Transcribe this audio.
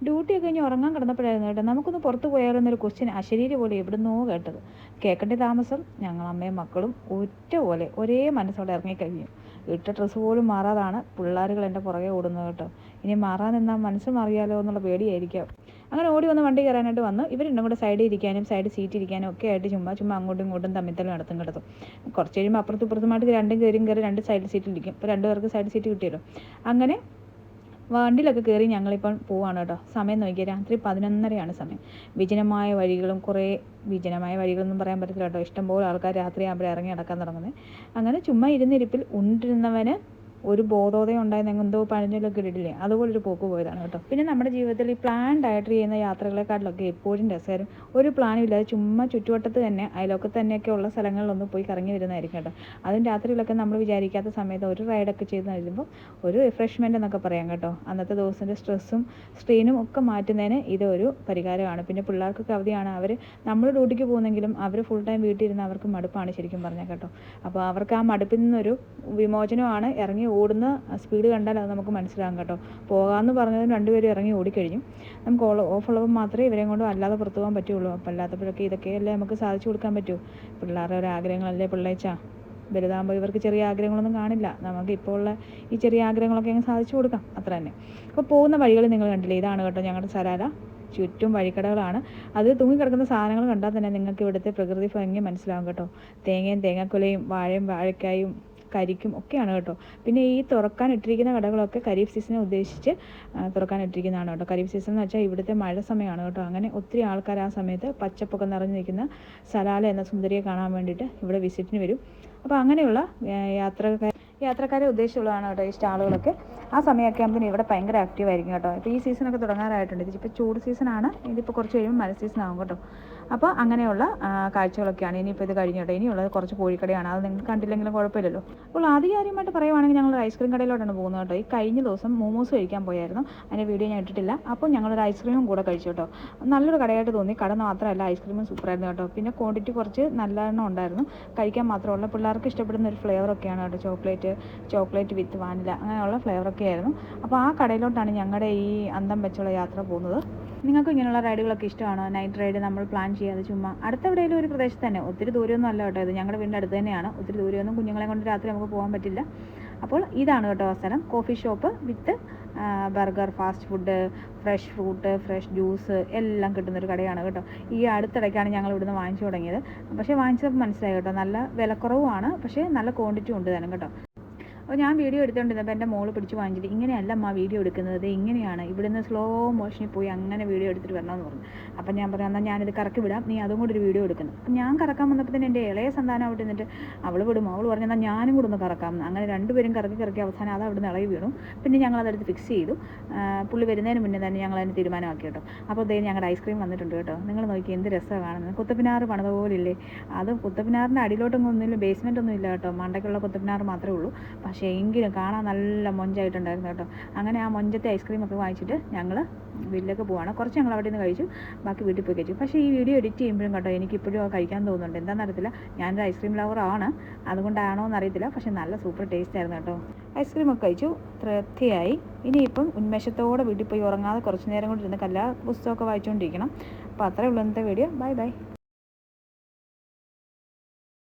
ഡ്യൂട്ടിയൊക്കെ കഴിഞ്ഞ് ഉറങ്ങാൻ കിടന്നപ്പോഴായിരുന്നു കേട്ടോ നമുക്കൊന്ന് പുറത്ത് പോയാലെന്നൊരു ക്വസ്റ്റ്യൻ അശരീരി പോലെ എവിടുന്നോ കേട്ടത്. കേൾക്കേണ്ട താമസം ഞങ്ങൾ അമ്മയും മക്കളും ഒറ്റ പോലെ ഒരേ മനസ്സോടെ ഇറങ്ങിക്കഴിഞ്ഞു. ഇട്ട ഡ്രസ്സ് പോലും മാറാതാണ് പിള്ളേരുകൾ എൻ്റെ പുറകെ ഓടുന്നത് കേട്ടോ. ഇനി മാറാൻ നിന്നാൽ മനസ്സ് മാറിയാലോ എന്നുള്ള പേടിയായിരിക്കാം. അങ്ങനെ ഓടി വന്ന് വണ്ടി കയറാനായിട്ട് വന്നു. ഇവർ രണ്ടും കൂടെ സൈഡിൽ ഇരിക്കാനും സൈഡ് സീറ്റ് ഇരിക്കാനും ഒക്കെ ആയിട്ട് ചുമ്മാ അങ്ങോട്ടും ഇങ്ങോട്ടും തമ്മിത്തലും നടത്തും കിടത്തും. കുറച്ച് കഴിയുമ്പോൾ അപ്പുറത്തും ഇപ്പുറത്തുമായിട്ട് രണ്ടും കയറി രണ്ട് സൈഡ് സീറ്റിൽ ഇരിക്കും. ഇപ്പോൾ 2 പേർക്ക് സൈഡ് സീറ്റ് കിട്ടിയല്ലോ. അങ്ങനെ വണ്ടിയിലൊക്കെ കയറി ഞങ്ങളിപ്പം പോവാണ് കേട്ടോ. സമയം നോക്കിയാൽ രാത്രി 11:30 സമയം. വിജനമായ വഴികളും വിജനമായ വഴികളൊന്നും പറയാൻ പറ്റത്തില്ല കേട്ടോ. ഇഷ്ടംപോലെ ആൾക്കാർ രാത്രിയാകുമ്പോൾ ഇറങ്ങി നടക്കാൻ തുടങ്ങുന്നത്. അങ്ങനെ ചുമ്മാ ഇരുന്നിരിപ്പിൽ ഉണ്ടിരുന്നവന് ഒരു ബോധോദയം ഉണ്ടായെന്ന് എന്തോ പഴഞ്ചൊല്ലൊക്കെ ഇട്ടിട്ടില്ലേ, അതുപോലൊരു പോക്ക് പോയതാണ് കേട്ടോ. പിന്നെ നമ്മുടെ ജീവിതത്തിൽ ഈ പ്ലാൻഡ് ആയിട്ട് ചെയ്യുന്ന യാത്രകളെക്കാട്ടിലൊക്കെ എപ്പോഴും രസകരം ഒരു പ്ലാനും ഇല്ലാതെ ചുമ്മാ ചുറ്റുവട്ടത്ത് തന്നെ അയലോക്കത്ത് തന്നെയൊക്കെ ഉള്ള സ്ഥലങ്ങളിലൊന്ന് പോയി കറങ്ങി വരുന്നതായിരിക്കും കേട്ടോ. അതും രാത്രിയിലൊക്കെ നമ്മൾ വിചാരിക്കാത്ത സമയത്ത് ഒരു റൈഡൊക്കെ ചെയ്ത് കഴിയുമ്പോൾ ഒരു റിഫ്രഷ്മെൻ്റ് എന്നൊക്കെ പറയാം കേട്ടോ. അന്നത്തെ ദിവസത്തിൻ്റെ സ്ട്രെസ്സും സ്ട്രെയിനും ഒക്കെ മാറ്റുന്നതിന് ഇതൊരു പരിഹാരമാണ്. പിന്നെ പിള്ളേർക്കൊക്കെ അവധിയാണ്. നമ്മൾ ഡ്യൂട്ടിക്ക് പോകുന്നെങ്കിലും അവർ ഫുൾ ടൈം വീട്ടിൽ ഇരുന്ന് അവർക്ക് മടുപ്പാണ് ശരിക്കും പറഞ്ഞാൽ കേട്ടോ. അപ്പോൾ അവർക്ക് ആ മടുപ്പിൽ നിന്നൊരു വിമോചനമാണ്. ഇറങ്ങി ഓടുന്ന സ്പീഡ് കണ്ടാൽ അത് നമുക്ക് മനസ്സിലാകും കേട്ടോ. പോകാമെന്ന് പറഞ്ഞതും 2 പേരും ഇറങ്ങി ഓടിക്കഴിഞ്ഞു. നമുക്ക് ഓഫുള്ളപ്പോൾ മാത്രമേ ഇവരെയും കൊണ്ട് അല്ലാതെ പുറത്തു പോകാൻ പറ്റുള്ളൂ. അപ്പോൾ അല്ലാത്തപ്പോഴൊക്കെ ഇതൊക്കെയല്ലേ നമുക്ക് സാധിച്ചു കൊടുക്കാൻ പറ്റൂ. പിള്ളേരുടെ ഒരു ആഗ്രഹങ്ങളല്ലേ പിള്ളേച്ചാ. വലുതാകുമ്പോൾ ഇവർക്ക് ചെറിയ ആഗ്രഹങ്ങളൊന്നും കാണില്ല. നമുക്ക് ഇപ്പോൾ ഉള്ള ഈ ചെറിയ ആഗ്രഹങ്ങളൊക്കെ അങ്ങ് സാധിച്ചു കൊടുക്കാം, അത്ര തന്നെ. അപ്പോൾ പോകുന്ന വഴികൾ നിങ്ങൾ കണ്ടില്ലേ, ഇതാണ് കേട്ടോ ഞങ്ങളുടെ സലാല. ചുറ്റും വഴിക്കടകളാണ്. അത് തൂങ്ങിക്കിടക്കുന്ന സാധനങ്ങൾ കണ്ടാൽ തന്നെ നിങ്ങൾക്ക് ഇവിടുത്തെ പ്രകൃതി ഭംഗി മനസ്സിലാകും കേട്ടോ. തേങ്ങയും തേങ്ങാക്കൊലയും വാഴയും വാഴക്കായും കരിക്കും ഒക്കെയാണ് കേട്ടോ. പിന്നെ ഈ തുറക്കാനിട്ടിരിക്കുന്ന കടകളൊക്കെ ഖരീഫ് സീസണെ ഉദ്ദേശിച്ച് തുറക്കാനിട്ടിരിക്കുന്നതാണ് കേട്ടോ. ഖരീഫ് സീസൺ എന്ന് വെച്ചാൽ ഇവിടുത്തെ മഴ സമയമാണ് കേട്ടോ. അങ്ങനെ ഒത്തിരി ആൾക്കാർ ആ സമയത്ത് പച്ചപ്പൊക്കെ നിറഞ്ഞു നിൽക്കുന്ന സലാല എന്ന സുന്ദരിയെ കാണാൻ വേണ്ടിയിട്ട് ഇവിടെ വിസിറ്റിന് വരും. അപ്പോൾ അങ്ങനെയുള്ള യാത്രക്കാരെ ഉദ്ദേശിച്ചുള്ളതാണ് കേട്ടോ ഈ സ്റ്റാളുകളൊക്കെ. ആ സമയമൊക്കെ ആകുമ്പോൾ ഇവിടെ ഭയങ്കര ആക്റ്റീവ് ആയിരിക്കും കേട്ടോ. ഇപ്പോൾ ഈ സീസണൊക്കെ തുടങ്ങാറായിട്ടുണ്ട്. ഇതിപ്പോൾ ചൂട് സീസണാണ്. ഇതിപ്പോൾ കുറച്ച് കഴിയുമ്പോൾ മഴ സീസൺ ആകും കേട്ടോ. അപ്പോൾ അങ്ങനെയുള്ള കാഴ്ചകളൊക്കെയാണ്. ഇനിയിപ്പോൾ ഇത് കഴിഞ്ഞു കേട്ടോ. ഇനിയുള്ളത് കുറച്ച് കോഴിക്കടയാണ്. അത് നിങ്ങൾക്ക് കണ്ടില്ലെങ്കിലും കുഴപ്പമില്ലല്ലോ. അപ്പോൾ ആധികാരികമായിട്ട് പറയുവാണെങ്കിൽ ഞങ്ങൾ ഐസ്ക്രീം കടയിലോട്ടാണ് പോകുന്നത് കേട്ടോ. ഈ കഴിഞ്ഞ ദിവസം മോമോസ് കഴിക്കാൻ പോയായിരുന്നു. അതിൻ്റെ വീഡിയോ ഞാൻ ഇട്ടിട്ടില്ല. അപ്പോൾ ഞങ്ങളൊരു ഐസ്ക്രീമും കൂടെ കഴിച്ചു കേട്ടോ. നല്ലൊരു കടയായിട്ട് തോന്നി. കട മാത്രമല്ല ഐസ്ക്രീമും സൂപ്പറായിരുന്നു കേട്ടോ. പിന്നെ ക്വാണ്ടിറ്റി കുറച്ച് നല്ലെണ്ണം ഉണ്ടായിരുന്നു. കഴിക്കാൻ മാത്രമുള്ള പിള്ളേർക്ക് ഇഷ്ടപ്പെടുന്ന ഒരു ഫ്ലേവറൊക്കെയാണ് കേട്ടോ. ചോക്ലേറ്റ് വിത്ത് വാനില അങ്ങനെയുള്ള ഫ്ലേവറൊക്കെ ആയിരുന്നു. അപ്പോൾ ആ കടയിലോട്ടാണ് ഞങ്ങളുടെ ഈ അന്തം വെച്ചുള്ള യാത്ര പോകുന്നത്. നിങ്ങൾക്ക് ഇങ്ങനെയുള്ള റൈഡുകളൊക്കെ ഇഷ്ടമാണോ? നൈറ്റ് റൈഡ് നമ്മൾ പ്ലാൻ ചെയ്യാതെ ചുമ്മാ അടുത്തെവിടെയെങ്കിലും ഒരു പ്രദേശത്ത് തന്നെ, ഒത്തിരി ദൂരമൊന്നും അല്ല കേട്ടോ. ഇത് ഞങ്ങളുടെ വീടിൻ്റെ അടുത്ത് തന്നെയാണ്. ഒത്തിരി ദൂരമൊന്നും കുഞ്ഞുങ്ങളെ കൊണ്ട് രാത്രി നമുക്ക് പോകാൻ പറ്റില്ല. അപ്പോൾ ഇതാണ് കേട്ടോ സ്ഥലം. കോഫി ഷോപ്പ് വിത്ത് burger, fast food, fresh fruit, fresh juice എല്ലാം കിട്ടുന്നൊരു കടയാണ് കേട്ടോ. ഈ അടുത്തിടയ്ക്കാണ് ഞങ്ങൾ ഇവിടുന്ന് വാങ്ങിച്ചു തുടങ്ങിയത്. പക്ഷേ വാങ്ങിച്ചപ്പോൾ മനസ്സിലായി കേട്ടോ, നല്ല വിലക്കുറവുമാണ്. പക്ഷേ നല്ല ക്വാണ്ടിറ്റി ഉണ്ട് തന്നെ കേട്ടോ. അപ്പോൾ ഞാൻ വീഡിയോ എടുത്തുകൊണ്ടിരുന്നപ്പോൾ എൻ്റെ മോള് പിടിച്ച് വാങ്ങിച്ചിട്ട് ഇങ്ങനെയല്ല അമ്മ വീഡിയോ എടുക്കുന്നത്, ഇങ്ങനെയാണ്, ഇവിടുന്ന് സ്ലോ മോഷനിൽ പോയി അങ്ങനെ വീഡിയോ എടുത്തിട്ട് വരണമെന്ന് പറഞ്ഞു. അപ്പം ഞാൻ പറഞ്ഞു എന്നാൽ ഞാനിത് കറക്കി വിടാം, നീ അതും കൂടി ഒരു വീഡിയോ എടുക്കുന്നു. അപ്പം ഞാൻ കറക്കാൻ വന്നപ്പോൾ തന്നെ എൻ്റെ ഇളയ സന്താനം അവിടെ നിന്നിട്ട് അവൾ വിടും. അവൾ പറഞ്ഞു എന്നാൽ ഞാനും കൂടെ ഒന്ന് കറക്കാമെന്ന്. അങ്ങനെ 2 പേരും കറക്കി അവസാനം അത് അവിടെ നിന്ന് ഇളകി വീണു. പിന്നെ ഞങ്ങളതെടുത്ത് ഫിക്സ് ചെയ്തു. പുള്ളി വരുന്നതിന് മുന്നേ തന്നെ ഞങ്ങൾ അതിന് തീരുമാനമാക്കി കേട്ടോ. അപ്പോൾ ദേ ഞങ്ങളുടെ ഐസ്ക്രീം വന്നിട്ടുണ്ട് കേട്ടോ. നിങ്ങൾ നോക്കി എന്ത് രസമാണ് കാണുന്നത്. കുത്തപ്പിനാറ് പണിത പോലില്ലേ. അത് കുത്തപ്പിനാറിൻ്റെ അടിയിലോട്ടൊന്നും ഒന്നുമില്ല, ബേസ്മെൻ്റ് ഒന്നും ഇല്ല കേട്ടോ. മണ്ടയ്ക്കുള്ള കുത്തപ്പിനാറ് മാത്രമേ ഉള്ളൂ. പക്ഷേ എങ്കിലും കാണാൻ നല്ല മൊഞ്ചായിട്ടുണ്ടായിരുന്നു കേട്ടോ. അങ്ങനെ ആ മൊഞ്ചത്തെ ഐസ്ക്രീമൊക്കെ വാങ്ങിച്ചിട്ട് ഞങ്ങൾ വീട്ടിലേക്ക് പോവാണ്. കുറച്ച് ഞങ്ങൾ അവിടെ നിന്ന് കഴിച്ചു, ബാക്കി വീട്ടിൽ പോയി കഴിച്ചു. പക്ഷേ ഈ വീഡിയോ എഡിറ്റ് ചെയ്യുമ്പോഴും കേട്ടോ എനിക്കിപ്പോഴും കഴിക്കാൻ തോന്നുന്നുണ്ട്. എന്താണെന്ന് അറിയത്തില്ല. ഞാനൊരു ഐസ്ക്രീം ലവറാണ്, അതുകൊണ്ടാണോ എന്നറിയത്തില്ല. പക്ഷേ നല്ല സൂപ്പർ ടേസ്റ്റ് ആയിരുന്നു കേട്ടോ. ഐസ്ക്രീമൊക്കെ കഴിച്ചു, തൃപ്തിയായി. ഇനിയിപ്പം ഉന്മേഷത്തോടെ വീട്ടിൽ പോയി ഉറങ്ങാതെ കുറച്ച് നേരം കൊണ്ട് ഇരുന്ന് പുസ്തകമൊക്കെ വായിച്ചുകൊണ്ടിരിക്കണം. അപ്പോൾ അത്രയേ ഉള്ളൂ ഇന്നത്തെ വീഡിയോ. ബൈ.